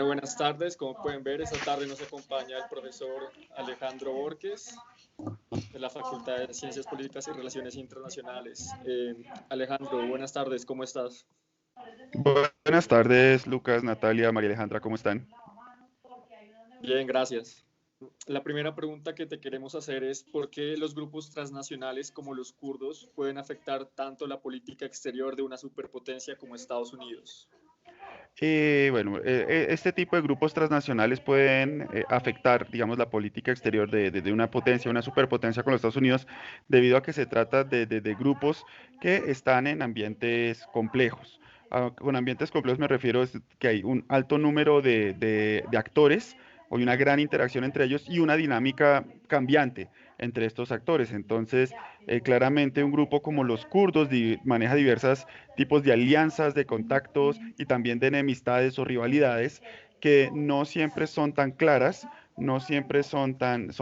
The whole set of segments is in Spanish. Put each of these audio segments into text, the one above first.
Bueno, buenas tardes. Como pueden ver, esta tarde nos acompaña el profesor Alejandro Borges de la Facultad de Ciencias Políticas y Relaciones Internacionales. Alejandro, buenas tardes, ¿cómo estás? Buenas tardes, Lucas, Natalia, María Alejandra, ¿cómo están? Bien, gracias. La primera pregunta que te queremos hacer es ¿por qué los grupos transnacionales como los kurdos pueden afectar tanto la política exterior de una superpotencia como Estados Unidos? Este tipo de grupos transnacionales pueden afectar, digamos, la política exterior de una potencia, una superpotencia con los Estados Unidos, debido a que se trata de grupos que están en ambientes complejos. Con ambientes complejos me refiero a que hay un alto número de actores, o hay una gran interacción entre ellos y una dinámica cambiante entre estos actores. Entonces, claramente un grupo como los kurdos maneja diversas tipos de alianzas, de contactos y también de enemistades o rivalidades que no siempre son tan claras, no siempre son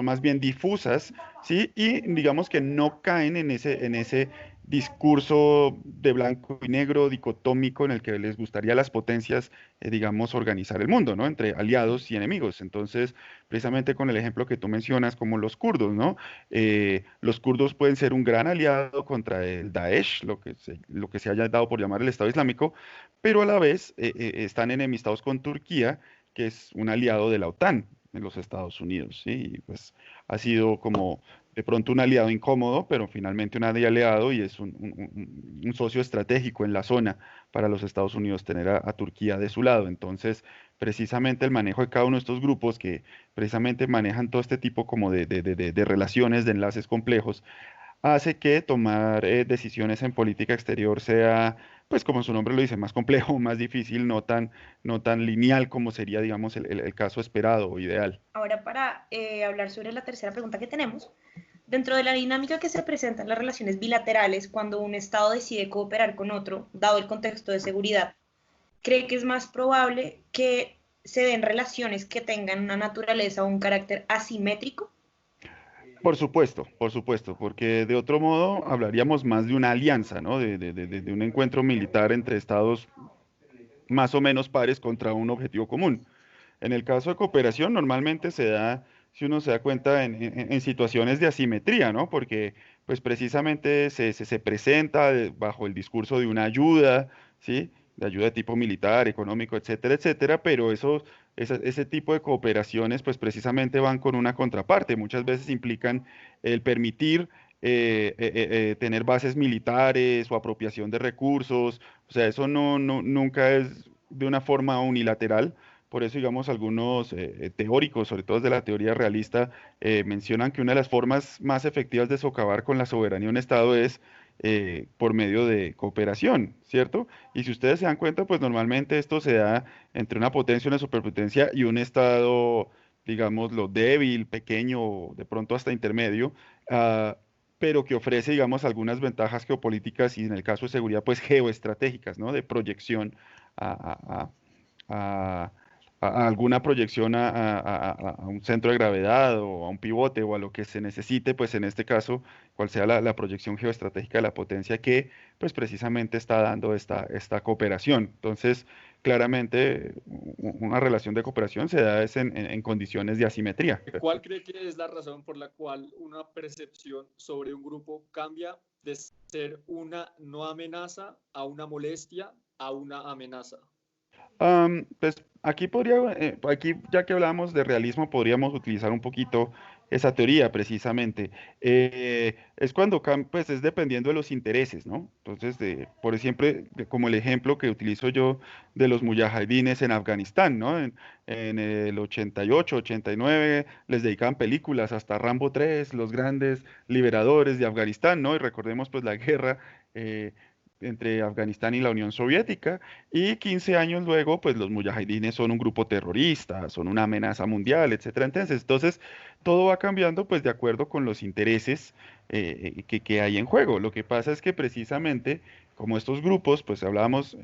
más bien difusas, ¿sí? Y digamos que no caen en ese discurso de blanco y negro dicotómico en el que les gustaría a las potencias, digamos, organizar el mundo, ¿no? Entre aliados y enemigos. Entonces, precisamente con el ejemplo que tú mencionas, como los kurdos, ¿no? Los kurdos pueden ser un gran aliado contra el Daesh, lo que se haya dado por llamar el Estado Islámico, pero a la vez están enemistados con Turquía, que es un aliado de la OTAN en los Estados Unidos, ¿sí? Y pues ha sido como de pronto un aliado incómodo, pero finalmente un aliado y es un socio estratégico en la zona para los Estados Unidos tener a Turquía de su lado. Entonces, precisamente el manejo de cada uno de estos grupos que precisamente manejan todo este tipo como de relaciones, de enlaces complejos, hace que tomar decisiones en política exterior sea, pues como su nombre lo dice, más complejo, más difícil, no tan lineal como sería, digamos, el caso esperado o ideal. Ahora para hablar sobre la tercera pregunta que tenemos, dentro de la dinámica que se presenta en las relaciones bilaterales cuando un Estado decide cooperar con otro, dado el contexto de seguridad, ¿cree que es más probable que se den relaciones que tengan una naturaleza o un carácter asimétrico? Por supuesto, porque de otro modo hablaríamos más de una alianza, ¿no? De un encuentro militar entre estados más o menos pares contra un objetivo común. En el caso de cooperación, normalmente se da, si uno se da cuenta, en situaciones de asimetría, ¿no? Porque, pues precisamente se presenta bajo el discurso de una ayuda, ¿sí? De ayuda de tipo militar, económico, etcétera, etcétera, pero ese tipo de cooperaciones, pues precisamente van con una contraparte. Muchas veces implican el permitir tener bases militares o apropiación de recursos. O sea, eso nunca es de una forma unilateral. Por eso, digamos, algunos teóricos, sobre todo de la teoría realista, mencionan que una de las formas más efectivas de socavar con la soberanía de un Estado es por medio de cooperación, ¿cierto? Y si ustedes se dan cuenta, pues normalmente esto se da entre una potencia, una superpotencia y un Estado, digámoslo, débil, pequeño, de pronto hasta intermedio, ah, pero que ofrece, digamos, algunas ventajas geopolíticas y en el caso de seguridad, pues geoestratégicas, ¿no? De proyección a, a- a alguna proyección a un centro de gravedad o a un pivote o a lo que se necesite, pues en este caso, cual sea la proyección geoestratégica de la potencia que, pues precisamente está dando esta cooperación. Entonces, claramente, una relación de cooperación se da es en condiciones de asimetría. ¿Cuál cree que es la razón por la cual una percepción sobre un grupo cambia de ser una no amenaza a una molestia a una amenaza? Pues aquí ya que hablamos de realismo, podríamos utilizar un poquito esa teoría precisamente. Es cuando, pues es dependiendo de los intereses, ¿no? Entonces, por siempre, como el ejemplo que utilizo yo de los mujahidines en Afganistán, ¿no? En el 88, 89, les dedicaban películas, hasta Rambo 3, los grandes liberadores de Afganistán, ¿no? Y recordemos pues la guerra. Entre Afganistán y la Unión Soviética, y 15 años luego, pues los mujahidines son un grupo terrorista, son una amenaza mundial, etcétera. Entonces, todo va cambiando pues de acuerdo con los intereses que hay en juego. Lo que pasa es que precisamente como estos grupos, pues hablábamos,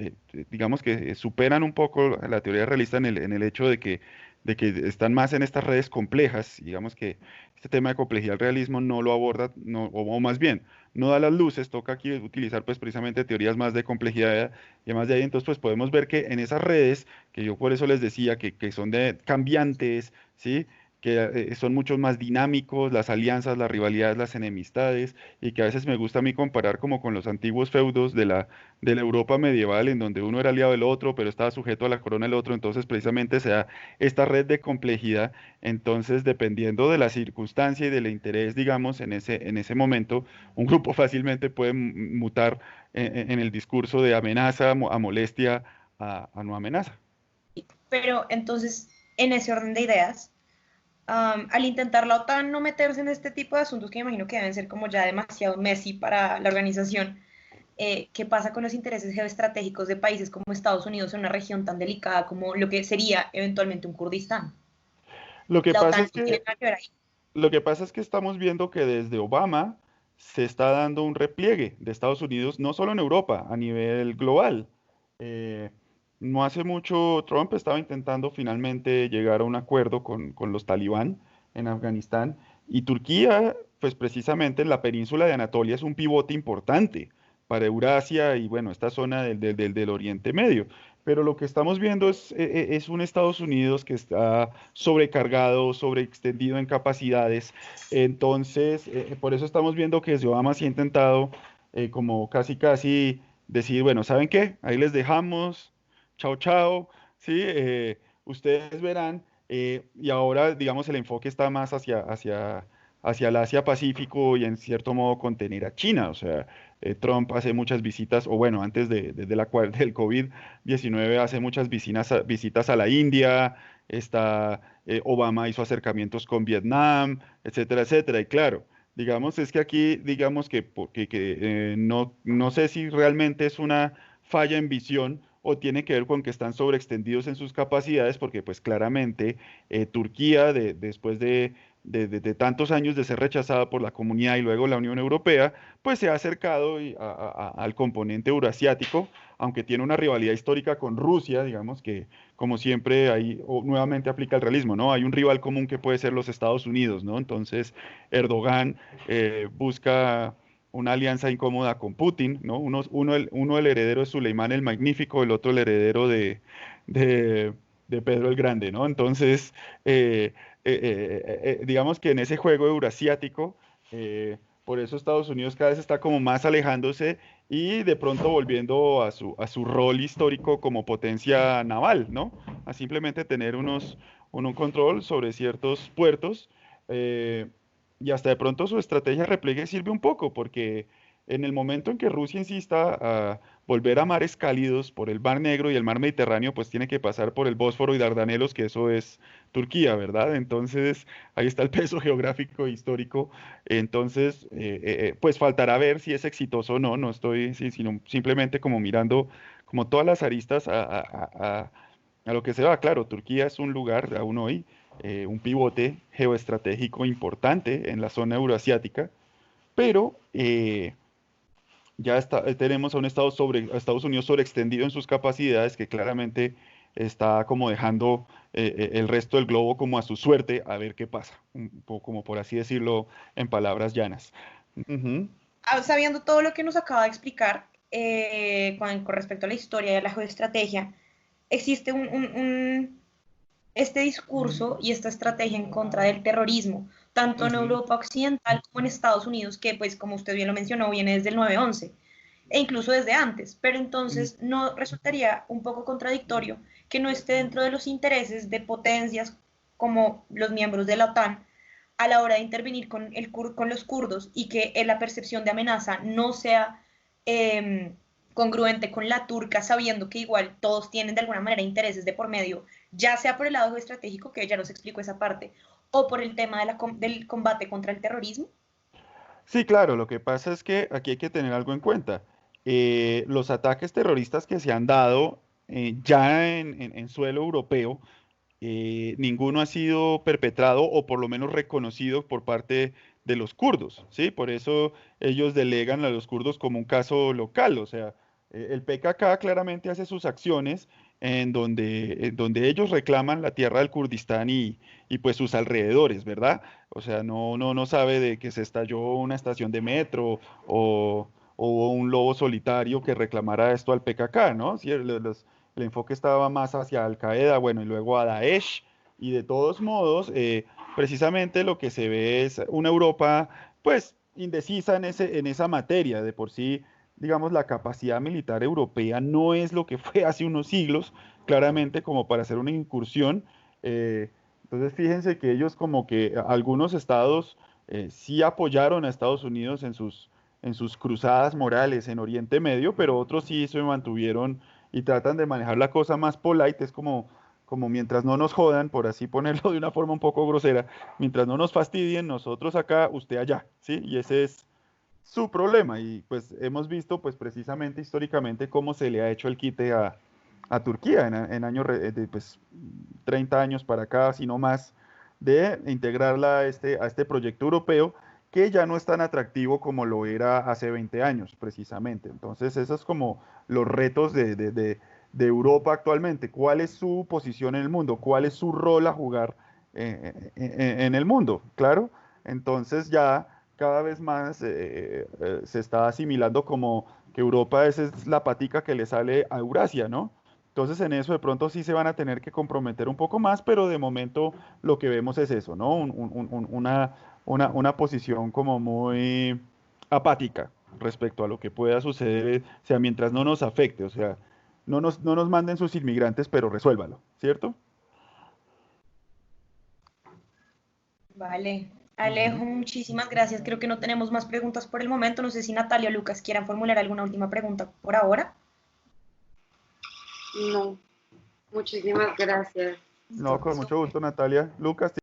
digamos que superan un poco la teoría realista en el hecho de que de que están más en estas redes complejas, digamos que este tema de complejidad del realismo no lo aborda, no, o más bien, no da las luces, toca aquí utilizar pues precisamente teorías más de complejidad y más de ahí, entonces pues podemos ver que en esas redes, que yo por eso les decía que son de cambiantes, ¿sí? Que son mucho más dinámicos, las alianzas, las rivalidades, las enemistades, y que a veces me gusta a mí comparar como con los antiguos feudos de la Europa medieval, en donde uno era aliado del otro, pero estaba sujeto a la corona del otro, entonces precisamente se da esta red de complejidad, entonces dependiendo de la circunstancia y del interés, digamos, en ese momento, un grupo fácilmente puede mutar en el discurso de amenaza a molestia a no amenaza. Pero entonces, en ese orden de ideas, al intentar la OTAN no meterse en este tipo de asuntos que me imagino que deben ser como ya demasiado messy para la organización, ¿qué pasa con los intereses geoestratégicos de países como Estados Unidos en una región tan delicada como lo que sería eventualmente un Kurdistán? Lo que La pasa OTAN es no tiene que nada que ver ahí. Lo que pasa es que estamos viendo que desde Obama se está dando un repliegue de Estados Unidos, no solo en Europa, a nivel global. Eh, no hace mucho Trump estaba intentando finalmente llegar a un acuerdo con los talibán en Afganistán y Turquía, pues precisamente en la península de Anatolia es un pivote importante para Eurasia y bueno, esta zona del Oriente Medio. Pero lo que estamos viendo es un Estados Unidos que está sobrecargado, sobreextendido en capacidades. Entonces, por eso estamos viendo que desde Obama se ha intentado como casi casi decir, bueno, ¿saben qué? Ahí les dejamos, chao, chao, ¿sí? Ustedes verán, y ahora, digamos, el enfoque está más hacia el Asia-Pacífico y en cierto modo contener a China, o sea, Trump hace muchas visitas, o bueno, antes del COVID-19 hace muchas visitas a la India, está, Obama hizo acercamientos con Vietnam, etcétera, etcétera. Y claro, digamos, es que aquí, digamos no sé si realmente es una falla en visión o tiene que ver con que están sobreextendidos en sus capacidades, porque pues claramente Turquía, después de tantos años de ser rechazada por la comunidad y luego la Unión Europea, pues se ha acercado al componente euroasiático, aunque tiene una rivalidad histórica con Rusia, digamos que como siempre ahí nuevamente aplica el realismo, ¿no? Hay un rival común que puede ser los Estados Unidos, ¿no? Entonces Erdogan busca una alianza incómoda con Putin, ¿no? Uno el heredero de Suleimán el Magnífico, el otro el heredero de, de Pedro el Grande, ¿no? Entonces, digamos que en ese juego eurasiático, por eso Estados Unidos cada vez está como más alejándose y de pronto volviendo a su rol histórico como potencia naval, ¿no? A simplemente tener un control sobre ciertos puertos y hasta de pronto su estrategia de repliegue sirve un poco porque en el momento en que Rusia insista a volver a mares cálidos por el Mar Negro y el Mar Mediterráneo, pues tiene que pasar por el Bósforo y Dardanelos, que eso es Turquía, ¿verdad? Entonces, ahí está el peso geográfico e histórico. Entonces, pues faltará ver si es exitoso o no, no estoy, sí, sino simplemente como mirando como todas las aristas a lo que se va. Claro, Turquía es un lugar aún hoy, un pivote geoestratégico importante en la zona euroasiática, pero ya tenemos a a Estados Unidos sobreextendido en sus capacidades que claramente está como dejando el resto del globo como a su suerte a ver qué pasa, un poco como por así decirlo en palabras llanas. Ujú. Sabiendo todo lo que nos acaba de explicar con respecto a la historia y a la geoestrategia, existe este discurso y esta estrategia en contra del terrorismo, tanto en Ujú. Europa Occidental como en Estados Unidos, que pues como usted bien lo mencionó, viene desde el 9/11 e incluso desde antes, pero Ujú. entonces no resultaría un poco contradictorio que no esté dentro de los intereses de potencias como los miembros de la OTAN a la hora de intervenir con los kurdos y que la percepción de amenaza no sea eh, congruente con la turca, sabiendo que igual todos tienen de alguna manera intereses de por medio, ya sea por el lado estratégico, que ya nos explicó esa parte, o por el tema del combate contra el terrorismo. Sí, claro, lo que pasa es que aquí hay que tener algo en cuenta. Los ataques terroristas que se han dado ya en suelo europeo, ninguno ha sido perpetrado o por lo menos reconocido por parte de los kurdos, ¿sí? Por eso ellos delegan a los kurdos como un caso local, o sea, el PKK claramente hace sus acciones en donde ellos reclaman la tierra del Kurdistán y pues sus alrededores, ¿verdad? O sea, no sabe de que se estalló una estación de metro o hubo un lobo solitario que reclamara esto al PKK, ¿no? Sí, el enfoque estaba más hacia Al Qaeda, bueno, y luego a Daesh, y de todos modos, precisamente lo que se ve es una Europa, pues, indecisa en esa materia. De por sí, digamos, la capacidad militar europea no es lo que fue hace unos siglos, claramente, como para hacer una incursión. eh, entonces, fíjense que ellos como que algunos estados sí apoyaron a Estados Unidos en sus cruzadas morales en Oriente Medio, pero otros sí se mantuvieron y tratan de manejar la cosa más polite, es como mientras no nos jodan, por así ponerlo de una forma un poco grosera, mientras no nos fastidien, nosotros acá, usted allá, ¿sí? Y ese es su problema. Y pues hemos visto pues precisamente históricamente cómo se le ha hecho el quite a Turquía en años de pues 30 años para acá, si no más, de integrarla a este proyecto europeo que ya no es tan atractivo como lo era hace 20 años, precisamente. Entonces, esos es como los retos de Europa actualmente. ¿Cuál es su posición en el mundo? ¿Cuál es su rol a jugar en el mundo? Claro. Entonces ya cada vez más se está asimilando como que Europa es la patica que le sale a Eurasia, ¿no? Entonces en eso de pronto sí se van a tener que comprometer un poco más, pero de momento lo que vemos es eso, ¿no? Una posición como muy apática respecto a lo que pueda suceder, o sea, mientras no nos afecte, o sea, no nos manden sus inmigrantes, pero resuélvalo, ¿cierto? Vale. Ujú. Alejo, muchísimas gracias. Creo que no tenemos más preguntas por el momento. No sé si Natalia o Lucas quieran formular alguna última pregunta por ahora. No, muchísimas gracias. No, Listo, con mucho súper. gusto, Natalia. Lucas.